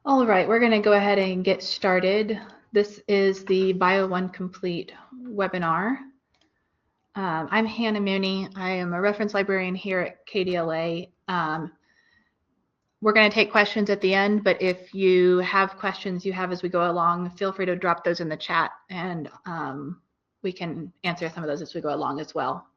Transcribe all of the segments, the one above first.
All right, we're going to go ahead and get started. This is the BioOne Complete webinar. I'm Hannah Mooney. I am a reference librarian here at KDLA. We're going to take questions at the end, but if you have questions you have as we go along, feel free to drop those in the chat, and we can answer some of those as we go along as well.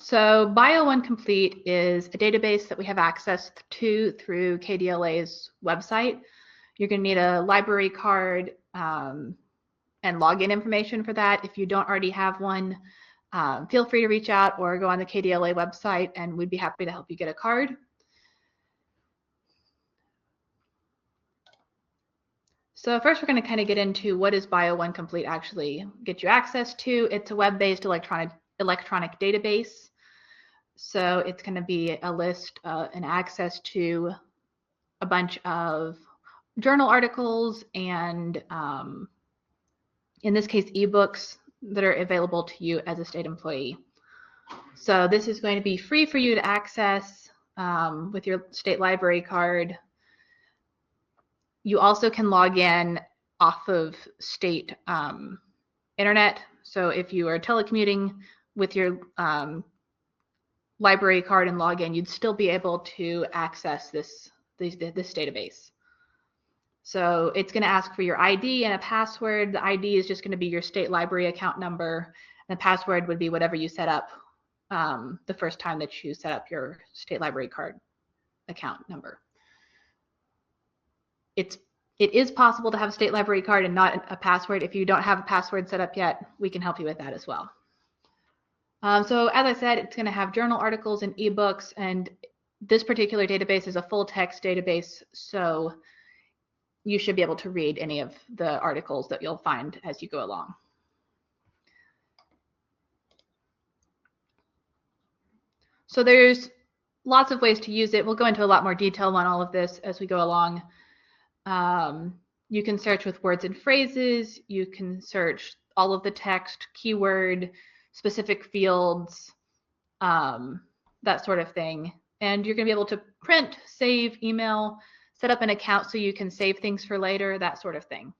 So BioOne Complete is a database that we have access to through KDLA's website. You're going to need a library card and login information for that. If you don't already have one, feel free to reach out or go on the KDLA website and we'd be happy to help you get a card. So first we're going to kind of get into what does BioOne Complete actually get you access to. It's a web-based electronic database. So it's going to be a list and access to a bunch of journal articles and in this case eBooks that are available to you as a state employee. So this is going to be free for you to access with your state library card. You also can log in off of state internet. So if you are telecommuting with your library card and log in, you'd still be able to access this database. So it's going to ask for your ID and a password. The ID is just going to be your state library account number, and the password would be whatever you set up the first time that you set up your state library card account number. It is possible to have a state library card and not a password. If you don't have a password set up yet, we can help you with that as well. So as I said, it's going to have journal articles and ebooks, and this particular database is a full text database, so you should be able to read any of the articles that you'll find as you go along. So there's lots of ways to use it. We'll go into a lot more detail on all of this as we go along. You can search with words and phrases. You can search all of the text, keyword, specific fields, that sort of thing. And you're going to be able to print, save, email, set up an account so you can save things for later, that sort of thing.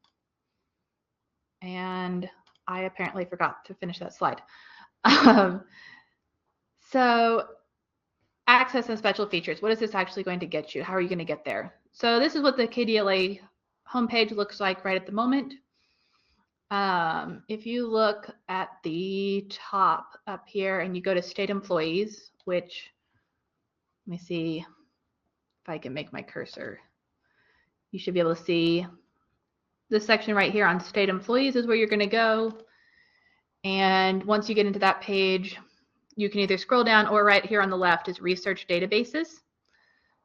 And I apparently forgot to finish that slide. So access and special features. What is this actually going to get you? How are you going to get there? So this is what the KDLA homepage looks like right at the moment. If you look at the top up here and you go to state employees, which, let me see if I can make my cursor. You should be able to see this section right here on state employees is where you're going to go. And once you get into that page, you can either scroll down, or right here on the left is research databases.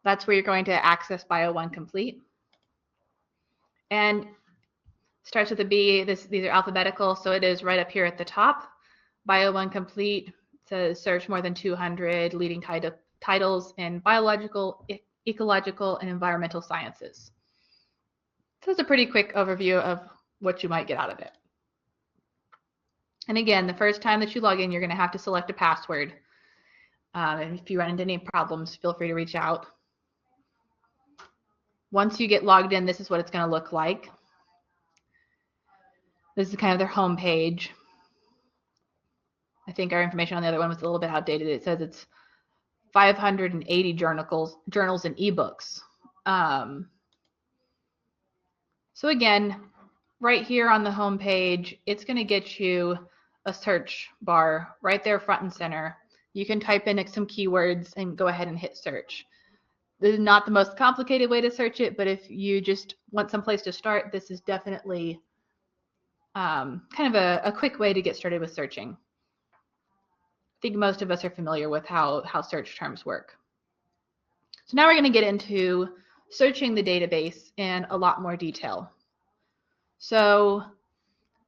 That's where you're going to access BioOne Complete. And starts with a B. These are alphabetical, so it is right up here at the top. BioOne Complete says search more than 200 leading titles in biological, ecological, and environmental sciences. So it's a pretty quick overview of what you might get out of it. And again, the first time that you log in, you're going to have to select a password. And if you run into any problems, feel free to reach out. Once you get logged in, this is what it's going to look like. This is kind of their home page. I think our information on the other one was a little bit outdated. It says it's 580 journals and ebooks. So again, right here on the home page, it's going to get you a search bar right there front and center. You can type in some keywords and go ahead and hit search. This is not the most complicated way to search it, but if you just want some place to start, this is definitely kind of a quick way to get started with searching. I think most of us are familiar with how search terms work. So now we're going to get into searching the database in a lot more detail. So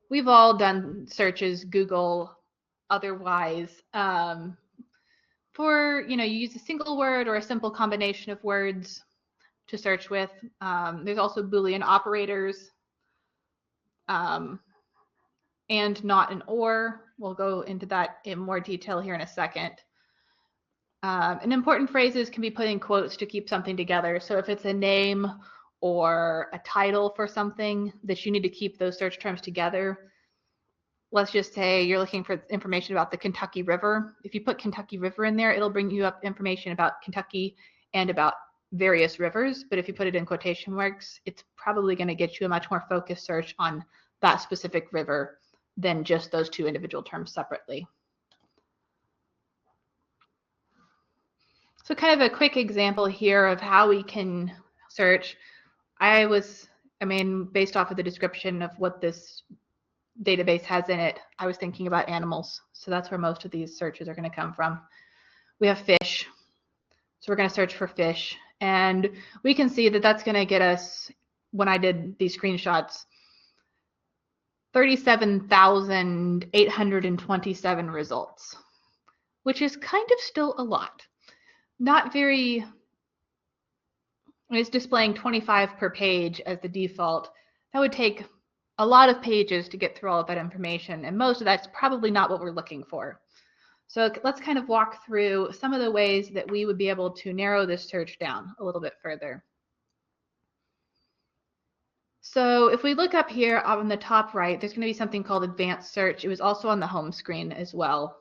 we've all done searches, Google, otherwise, for, you use a single word or a simple combination of words to search with. There's also Boolean operators and not and or. We'll go into that in more detail here in a second. And important phrases can be put in quotes to keep something together. So if it's a name or a title for something that you need to keep those search terms together, let's just say you're looking for information about the Kentucky River. If you put Kentucky River in there, it'll bring you up information about Kentucky and about various rivers. But if you put it in quotation marks, it's probably going to get you a much more focused search on that specific river than just those two individual terms separately. So kind of a quick example here of how we can search. Based off of the description of what this database has in it, I was thinking about animals. So that's where most of these searches are going to come from. We have fish. So we're going to search for fish. And we can see that that's going to get us, when I did these screenshots, 37,827 results, which is kind of still a lot. Not very, it's displaying 25 per page as the default. That would take a lot of pages to get through all of that information, and most of that's probably not what we're looking for. So let's kind of walk through some of the ways that we would be able to narrow this search down a little bit further. So if we look up here on the top right, there's going to be something called advanced search. It was also on the home screen as well,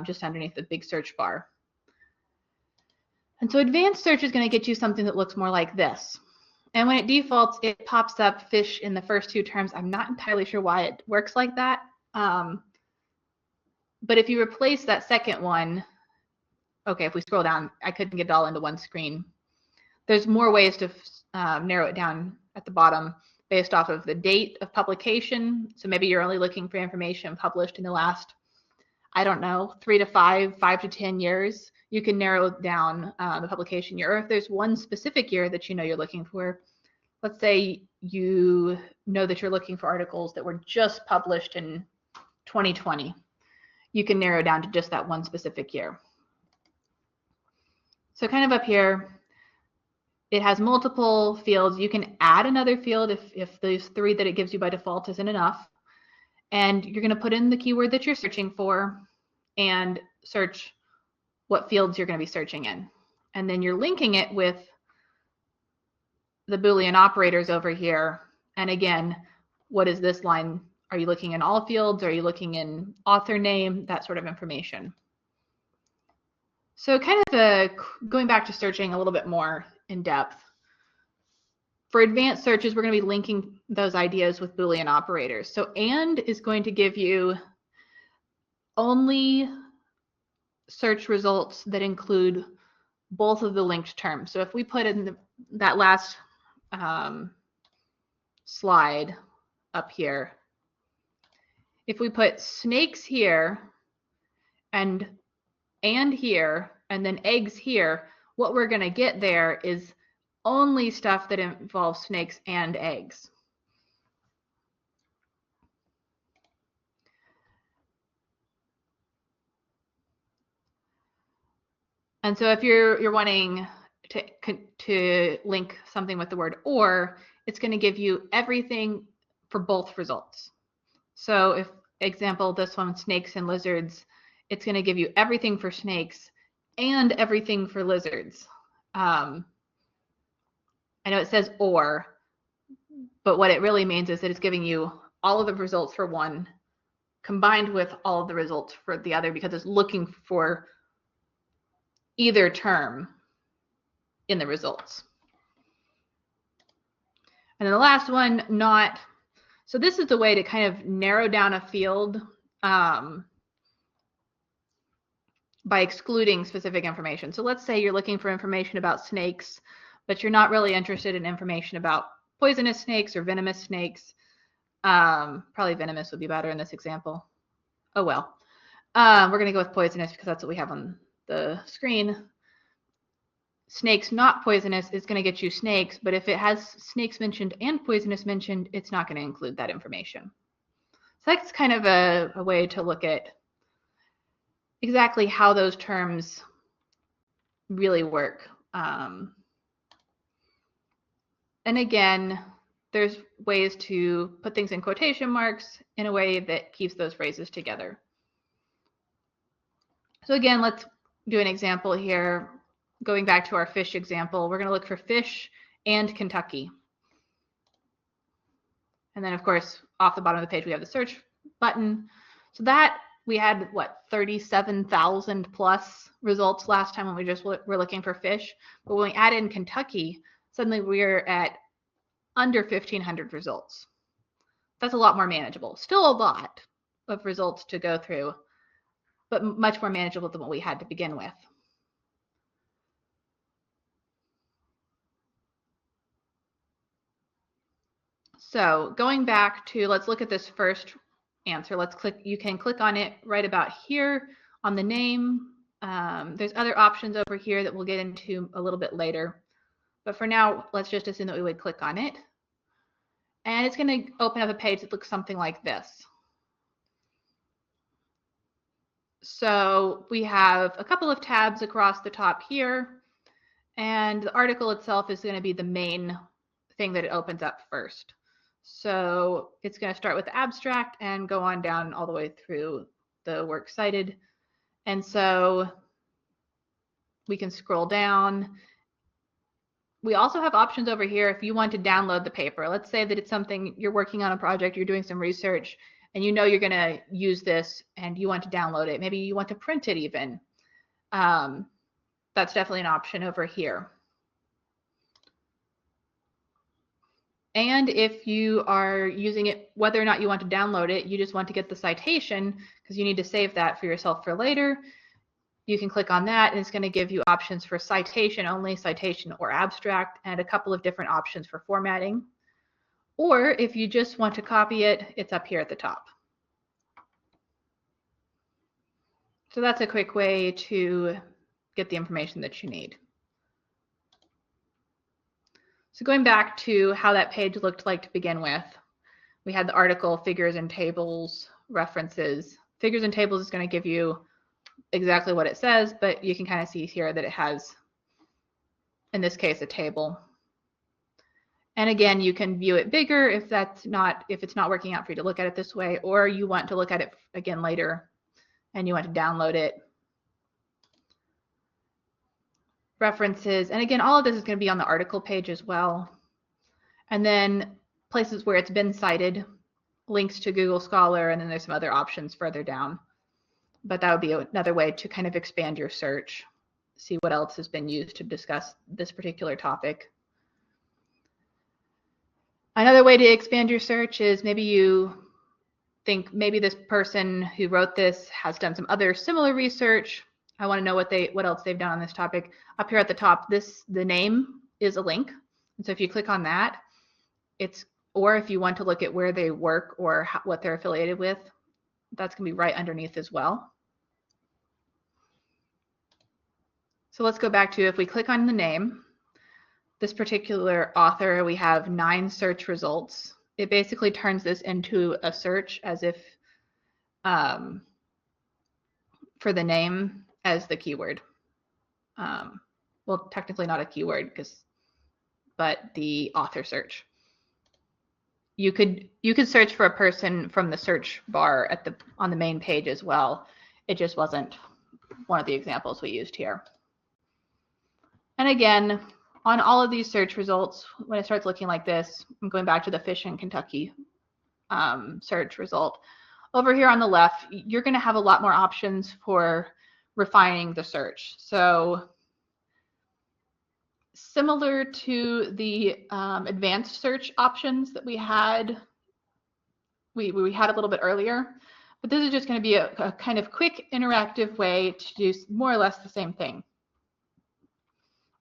just underneath the big search bar. And so advanced search is going to get you something that looks more like this. And when it defaults, it pops up fish in the first two terms. I'm not entirely sure why it works like that. But if you replace that second one, okay, if we scroll down, I couldn't get it all into one screen. There's more ways to narrow it down at the bottom based off of the date of publication. So maybe you're only looking for information published in the last, I don't know, 3 to 5, 5 to 10 years. You can narrow down the publication year. Or if there's one specific year that you know you're looking for, let's say you know that you're looking for articles that were just published in 2020. You can narrow down to just that one specific year. So kind of up here, it has multiple fields. You can add another field if those 3 that it gives you by default isn't enough. And you're going to put in the keyword that you're searching for and search what fields you're going to be searching in. And then you're linking it with the Boolean operators over here. And again, what is this line? Are you looking in all fields? Are you looking in author name? That sort of information. So kind of going back to searching a little bit more in depth. For advanced searches, we're going to be linking those ideas with Boolean operators. So and is going to give you only search results that include both of the linked terms. So if we put in that last slide up here, if we put snakes here and here and then eggs here, what we're going to get there is only stuff that involves snakes and eggs. And so if you're wanting to link something with the word or, it's going to give you everything for both results. So if, example, this one, snakes and lizards, it's going to give you everything for snakes and everything for lizards. I know it says or, but what it really means is that it's giving you all of the results for one combined with all of the results for the other, because it's looking for either term in the results. And then the last one, not. So this is a way to kind of narrow down a field by excluding specific information. So let's say you're looking for information about snakes, but you're not really interested in information about poisonous snakes or venomous snakes. Probably venomous would be better in this example. Oh well. We're going to go with poisonous because that's what we have on the screen. Snakes not poisonous is going to get you snakes, but if it has snakes mentioned and poisonous mentioned, it's not going to include that information. So that's kind of a way to look at exactly how those terms really work. And again, there's ways to put things in quotation marks in a way that keeps those phrases together. So again, let's do an example here. Going back to our fish example, we're going to look for fish and Kentucky. And then, of course, off the bottom of the page, we have the search button. So that we had, what, 37,000 plus results last time when we just were looking for fish. But when we add in Kentucky, suddenly we're at under 1,500 results. That's a lot more manageable. Still a lot of results to go through, but much more manageable than what we had to begin with. So going back to, let's look at this first answer. Let's click, you can click on it right about here on the name. There's other options over here that we'll get into a little bit later. But for now, let's just assume that we would click on it. And it's going to open up a page that looks something like this. So we have a couple of tabs across the top here. And the article itself is going to be the main thing that it opens up first. So it's going to start with the abstract and go on down all the way through the works cited. And so we can scroll down. We also have options over here if you want to download the paper. Let's say that it's something you're working on a project, you're doing some research, and you know you're going to use this and you want to download it. Maybe you want to print it even. That's definitely an option over here. And if you are using it, whether or not you want to download it, you just want to get the citation because you need to save that for yourself for later. You can click on that and it's going to give you options for citation only, citation or abstract, and a couple of different options for formatting. Or if you just want to copy it, it's up here at the top. So that's a quick way to get the information that you need. So going back to how that page looked like to begin with, we had the article, figures and tables, references. Figures and tables is going to give you exactly what it says, but you can kind of see here that it has, in this case, a table. And again, you can view it bigger if it's not working out for you to look at it this way, or you want to look at it again later and you want to download it. References, and again, all of this is going to be on the article page as well. And then places where it's been cited, links to Google Scholar, and then there's some other options further down. But that would be another way to kind of expand your search, see what else has been used to discuss this particular topic. Another way to expand your search is maybe you think maybe this person who wrote this has done some other similar research. I want to know what else they've done on this topic. Up here at the top, the name is a link. And so if you click on that, or if you want to look at where they work or what they're affiliated with, that's going to be right underneath as well. So let's go back to, if we click on the name, this particular author, we have 9 search results. It basically turns this into a search as if for the name as the keyword. Well, technically not a keyword, but the author search. You could search for a person from the search bar on the main page as well. It just wasn't one of the examples we used here. And again, on all of these search results, when it starts looking like this, I'm going back to the fish in Kentucky search result. Over here on the left, you're going to have a lot more options for refining the search. So similar to the advanced search options that we had a little bit earlier, but this is just going to be a kind of quick interactive way to do more or less the same thing.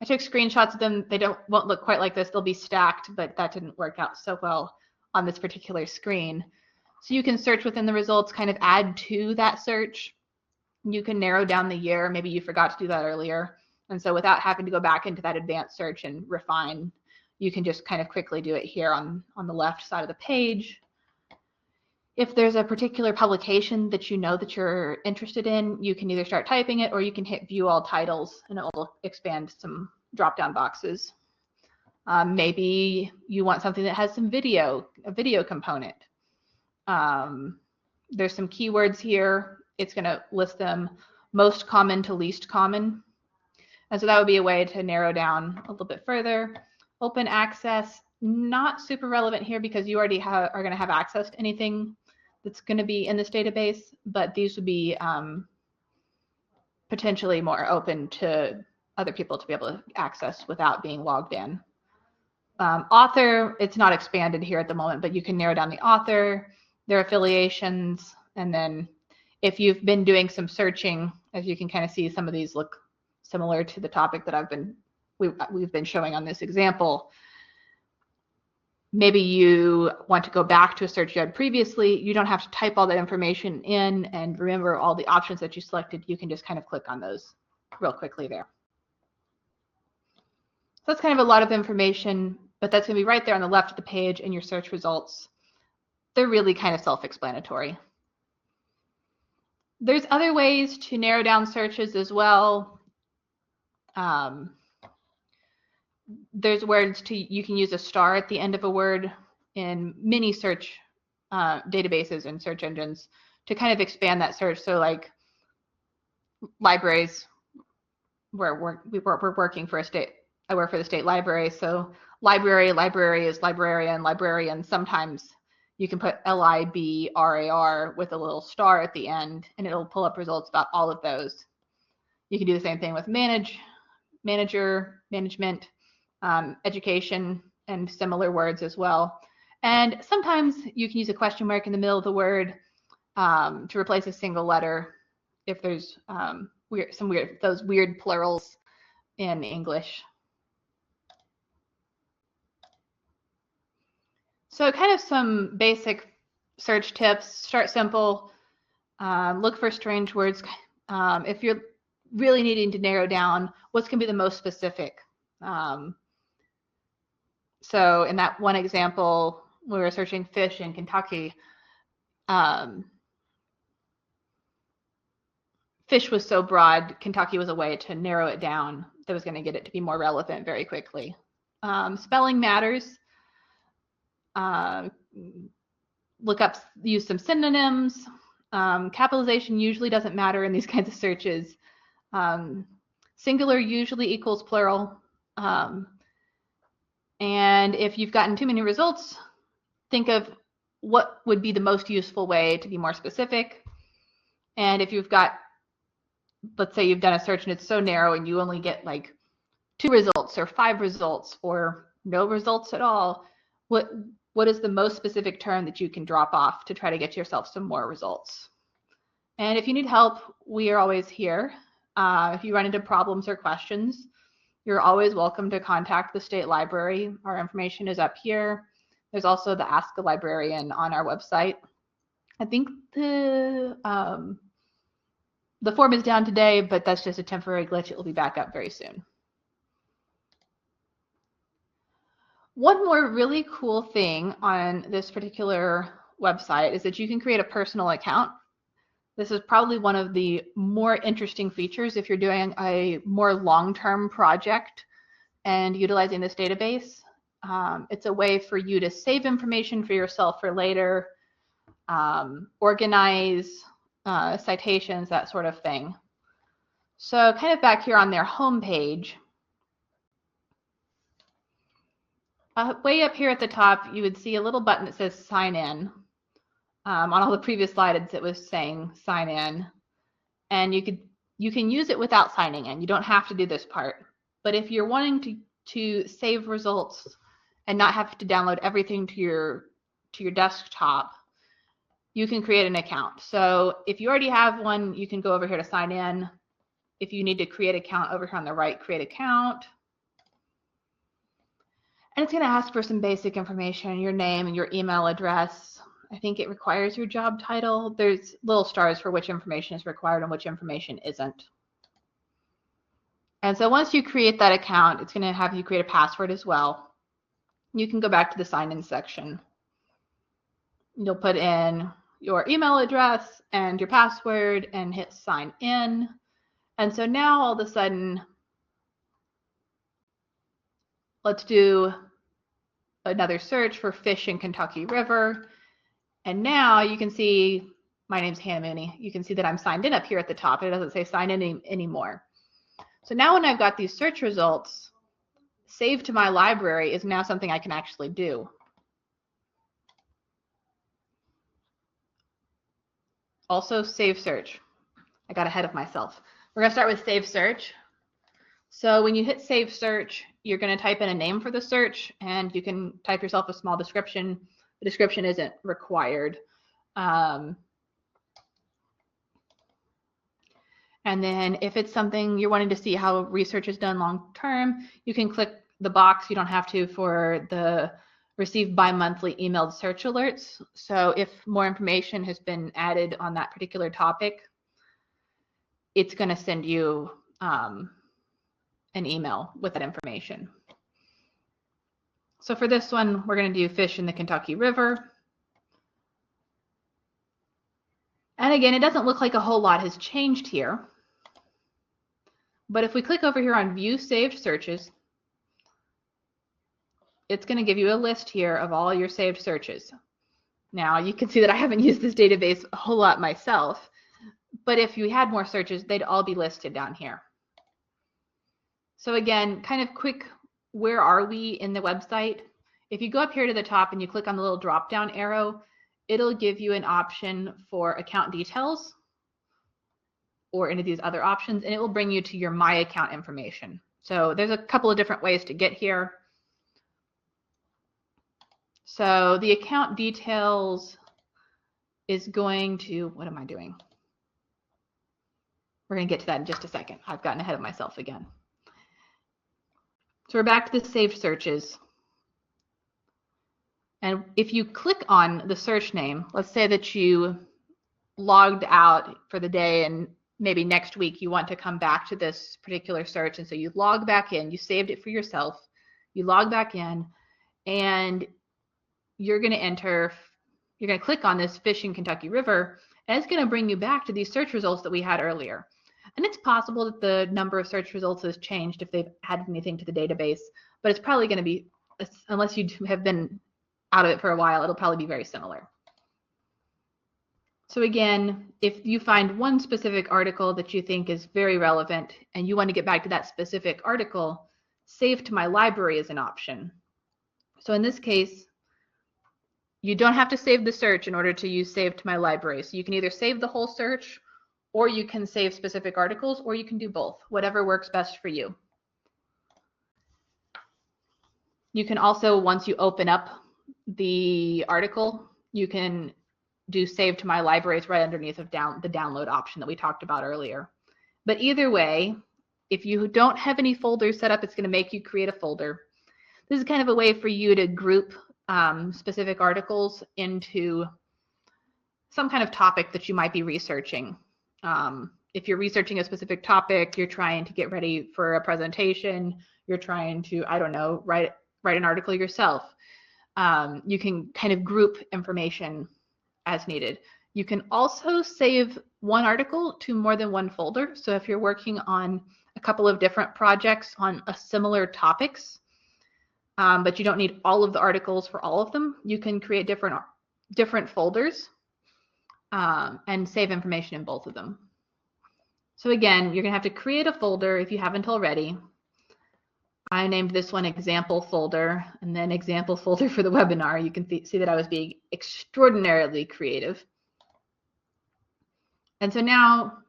I took screenshots of them. They won't look quite like this. They'll be stacked, but that didn't work out so well on this particular screen. So you can search within the results, kind of add to that search. You can narrow down the year. Maybe you forgot to do that earlier. And so without having to go back into that advanced search and refine, you can just kind of quickly do it here on the left side of the page. If there's a particular publication that you know that you're interested in, you can either start typing it or you can hit view all titles and it will expand some drop-down boxes. Maybe you want something that has some video, a video component. There's some keywords here. It's going to list them most common to least common. And so that would be a way to narrow down a little bit further. Open access, not super relevant here because you already are going to have access to anything that's going to be in this database, but these would be potentially more open to other people to be able to access without being logged in. Author, it's not expanded here at the moment, but you can narrow down the author, their affiliations, and then if you've been doing some searching, as you can kind of see, some of these look similar to the topic that we've been showing on this example. Maybe you want to go back to a search you had previously. You don't have to type all that information in and remember all the options that you selected. You can just kind of click on those real quickly there. So that's kind of a lot of information, but that's going to be right there on the left of the page in your search results. They're really kind of self-explanatory. There's other ways to narrow down searches as well. There's words you can use a star at the end of a word in many search databases and search engines to kind of expand that search. So like libraries, we're working for a state. I work for the state library, so library is librarian, librarian. Sometimes you can put LIBRAR with a little star at the end, and it'll pull up results about all of those. You can do the same thing with manager, management, education, and similar words as well. And sometimes you can use a question mark in the middle of the word to replace a single letter if there's those weird plurals in English. So kind of some basic search tips. Start simple. Look for strange words. If you're really needing to narrow down what's going to be the most specific. So in that one example, we were searching fish in Kentucky. Fish was so broad, Kentucky was a way to narrow it down that was going to get it to be more relevant very quickly. Spelling matters. Use some synonyms. Capitalization usually doesn't matter in these kinds of searches. Singular usually equals plural. And if you've gotten too many results, think of what would be the most useful way to be more specific. And if you've got, let's say you've done a search and it's so narrow and you only get like 2 results or 5 results or no results at all, what is the most specific term that you can drop off to try to get yourself some more results? And if you need help, we are always here. If you run into problems or questions, you're always welcome to contact the state library. Our information is up here. There's also the Ask a Librarian on our website. I think the form is down today, but that's just a temporary glitch. It will be back up very soon. One more really cool thing on this particular website is that you can create a personal account. This is probably one of the more interesting features if you're doing a more long-term project and utilizing this database. It's a way for you to save information for yourself for later, organize citations, that sort of thing. So kind of back here on their homepage, way up here at the top, you would see a little button that says sign in. On all the previous slides, it was saying sign in. And you can use it without signing in. You don't have to do this part. But if you're wanting to save results and not have to download everything to your desktop, you can create an account. So if you already have one, you can go over here to sign in. If you need to create an account, over here on the right, create account. And it's going to ask for some basic information, your name and your email address. I think it requires your job title. There's little stars for which information is required and which information isn't. And so once you create that account, it's going to have you create a password as well. You can go back to the sign-in section. You'll put in your email address and your password and hit sign in. And so now all of a sudden, let's do another search for fish in Kentucky River. And now you can see my name's Hannah Mooney. You can see that I'm signed in up here at the top. It doesn't say sign in anymore. So now when I've got these search results, save to my library is now something I can actually do. Also save search. I got ahead of myself. We're going to start with save search. So when you hit save search, you're going to type in a name for the search, and you can type yourself a small description. The description isn't required. And then if it's something you're wanting to see how research is done long term, you can click the box. You don't have to for the receive bi-monthly emailed search alerts. So if more information has been added on that particular topic, it's going to send you an email with that information. So for this one, we're going to do fish in the Kentucky River. And again, it doesn't look like a whole lot has changed here. But if we click over here on View Saved Searches, it's going to give you a list here of all your saved searches. Now, you can see that I haven't used this database a whole lot myself, but if you had more searches, they'd all be listed down here. So again, kind of quick, where are we in the website? If you go up here to the top and you click on the little drop-down arrow, it'll give you an option for account details or any of these other options, and it will bring you to your My Account information. So there's a couple of different ways to get here. So the account details is going to, what am I doing? We're going to get to that in just a second. I've gotten ahead of myself again. So we're back to the saved searches. And if you click on the search name, let's say that you logged out for the day and maybe next week you want to come back to this particular search. And so you log back in, you saved it for yourself, you log back in, and you're going to click on this fish in Kentucky River, and it's going to bring you back to these search results that we had earlier. And it's possible that the number of search results has changed if they've added anything to the database, but it's probably going to be, unless you have been out of it for a while, it'll probably be very similar. So again, if you find one specific article that you think is very relevant and you want to get back to that specific article, save to my library is an option. So in this case, you don't have to save the search in order to use save to my library. So you can either save the whole search, or you can save specific articles, or you can do both, whatever works best for you. You can also, once you open up the article, you can do save to my libraries right underneath of the download option that we talked about earlier. But either way, if you don't have any folders set up, it's going to make you create a folder. This is kind of a way for you to group specific articles into some kind of topic that you might be researching. If you're researching a specific topic, you're trying to get ready for a presentation, you're trying to, I don't know, write an article yourself. You can kind of group information as needed. You can also save one article to more than one folder. So if you're working on a couple of different projects on a similar topics, but you don't need all of the articles for all of them, you can create different folders and save information in both of them. So again, you're going to have to create a folder if you haven't already. I named this one example folder and then example folder for the webinar. You can see that I was being extraordinarily creative. And so now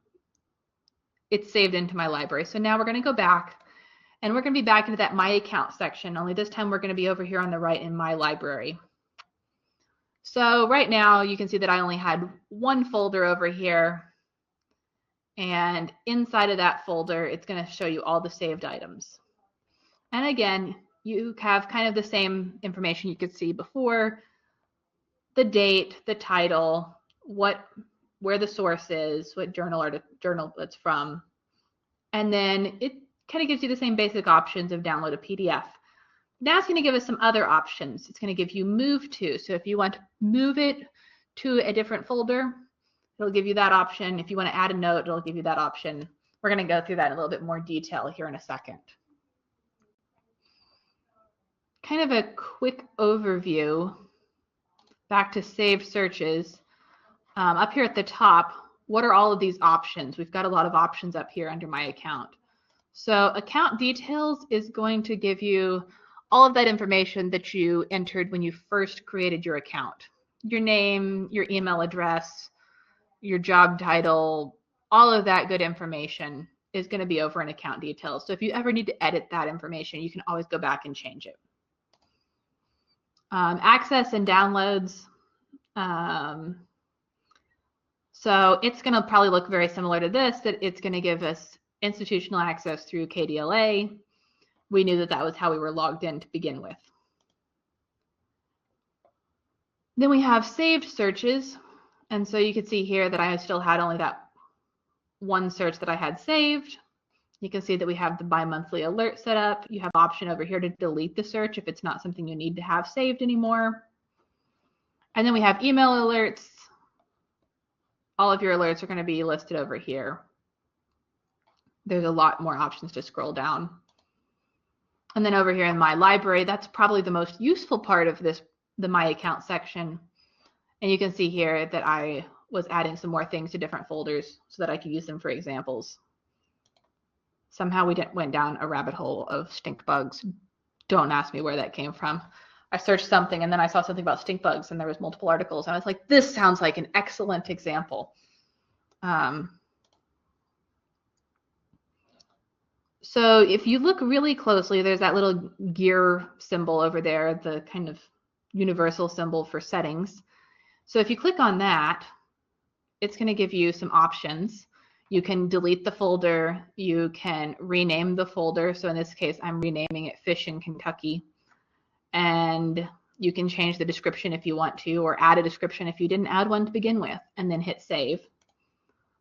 it's saved into my library. So now we're going to go back and we're going to be back into that My Account section, only this time we're going to be over here on the right in My Library. So right now you can see that I only had one folder over here, and inside of that folder it's going to show you all the saved items. And again, you have kind of the same information you could see before: the date, the title, where the source is, what journal it's from, and then it kind of gives you the same basic options of download a PDF. Now it's going to give us some other options. It's going to give you move to. So if you want to move it to a different folder, it'll give you that option. If you want to add a note, it'll give you that option. We're going to go through that in a little bit more detail here in a second. Kind of a quick overview back to saved searches. Up here at the top, what are all of these options? We've got a lot of options up here under my account. So account details is going to give you all of that information that you entered when you first created your account. Your name, your email address, your job title, all of that good information is going to be over in account details. So if you ever need to edit that information, you can always go back and change it. Access and downloads. So it's going to probably look very similar to this, that it's going to give us institutional access through KDLA. We knew that that was how we were logged in to begin with. Then we have saved searches. And so you can see here that I still had only that one search that I had saved. You can see that we have the bi-monthly alert set up. You have option over here to delete the search if it's not something you need to have saved anymore. And then we have email alerts. All of your alerts are going to be listed over here. There's a lot more options to scroll down. And then over here in my library, that's probably the most useful part of this, the My Account section. And you can see here that I was adding some more things to different folders so that I could use them for examples. Somehow we went down a rabbit hole of stink bugs. Don't ask me where that came from. I searched something and then I saw something about stink bugs and there was multiple articles. And I was like, this sounds like an excellent example. So if you look really closely, there's that little gear symbol over there, the kind of universal symbol for settings. So if you click on that, it's going to give you some options. You can delete the folder. You can rename the folder. So in this case, I'm renaming it Fish in Kentucky. And you can change the description if you want to, or add a description if you didn't add one to begin with, and then hit save.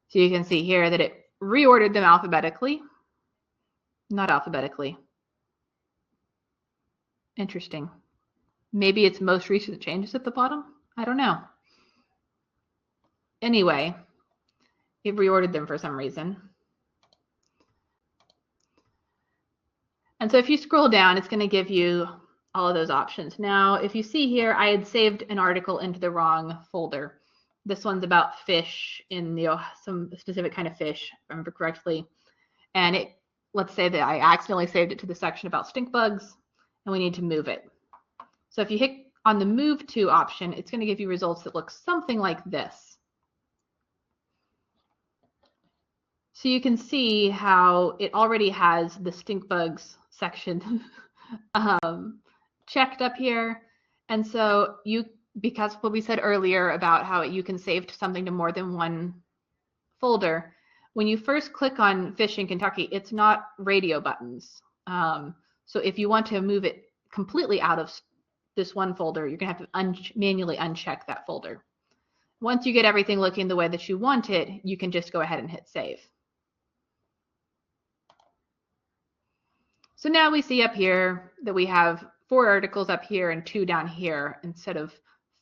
So you can see here that it reordered them alphabetically, not alphabetically. Interesting. Maybe it's most recent changes at the bottom. I don't know. Anyway, it reordered them for some reason. And so if you scroll down, it's going to give you all of those options. Now, if you see here, I had saved an article into the wrong folder. This one's about fish in some specific kind of fish, if I remember correctly. And let's say that I accidentally saved it to the section about stink bugs, and we need to move it. So if you hit on the Move To option, it's going to give you results that look something like this. So you can see how it already has the stink bugs section checked up here. And so because what we said earlier about how you can save something to more than one folder, when you first click on Fish in Kentucky, it's not radio buttons. So if you want to move it completely out of this one folder, you're going to have to manually uncheck that folder. Once you get everything looking the way that you want it, you can just go ahead and hit save. So now we see up here that we have 4 articles up here and 2 down here instead of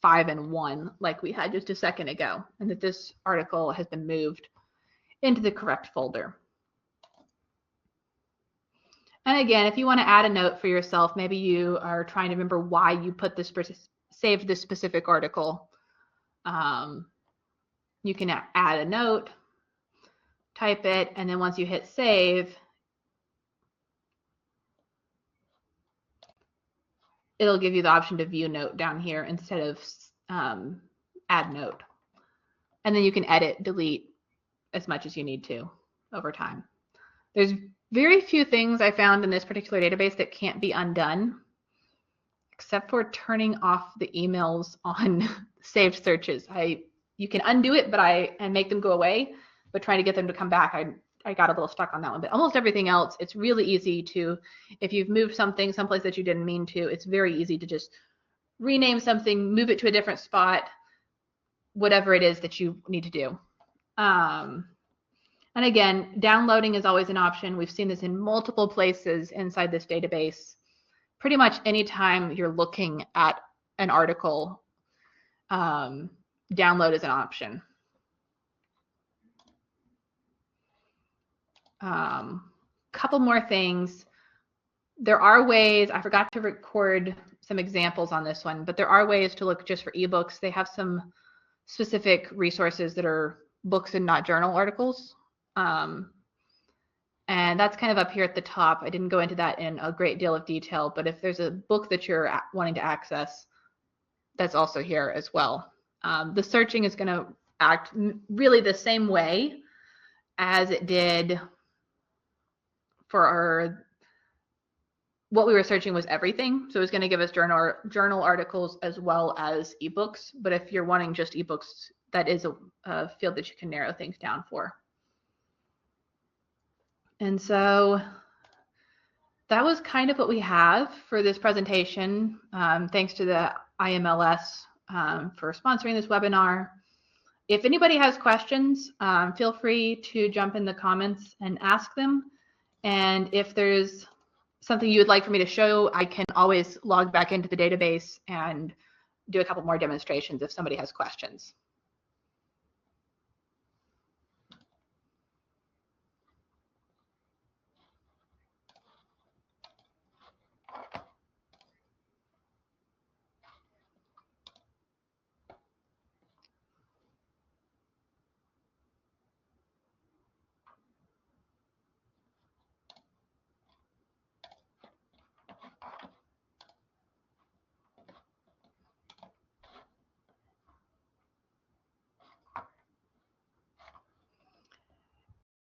5 and 1 like we had just a second ago, and that this article has been moved into the correct folder. And again, if you want to add a note for yourself, maybe you are trying to remember why you put this saved this specific article, you can add a note, type it, and then once you hit save, it'll give you the option to view note down here instead of add note. And then you can edit, delete as much as you need to over time. There's very few things I found in this particular database that can't be undone, except for turning off the emails on saved searches. You can undo it, and make them go away, but trying to get them to come back, I got a little stuck on that one. But almost everything else, it's really easy to, if you've moved something someplace that you didn't mean to, it's very easy to just rename something, move it to a different spot, whatever it is that you need to do. And again, downloading is always an option. We've seen this in multiple places inside this database. Pretty much anytime you're looking at an article, download is an option. Couple more things. There are ways, I forgot to record some examples on this one, but there are ways to look just for eBooks. They have some specific resources that are books and not journal articles. And that's kind of up here at the top. I didn't go into that in a great deal of detail, but if there's a book that you're wanting to access, that's also here as well. The searching is going to act really the same way as it did for our, what we were searching was everything. So it's going to give us journal articles as well as ebooks. But if you're wanting just ebooks, that is a field that you can narrow things down for. And so that was kind of what we have for this presentation. Thanks to the IMLS for sponsoring this webinar. If anybody has questions, feel free to jump in the comments and ask them. And if there's something you would like for me to show, I can always log back into the database and do a couple more demonstrations if somebody has questions.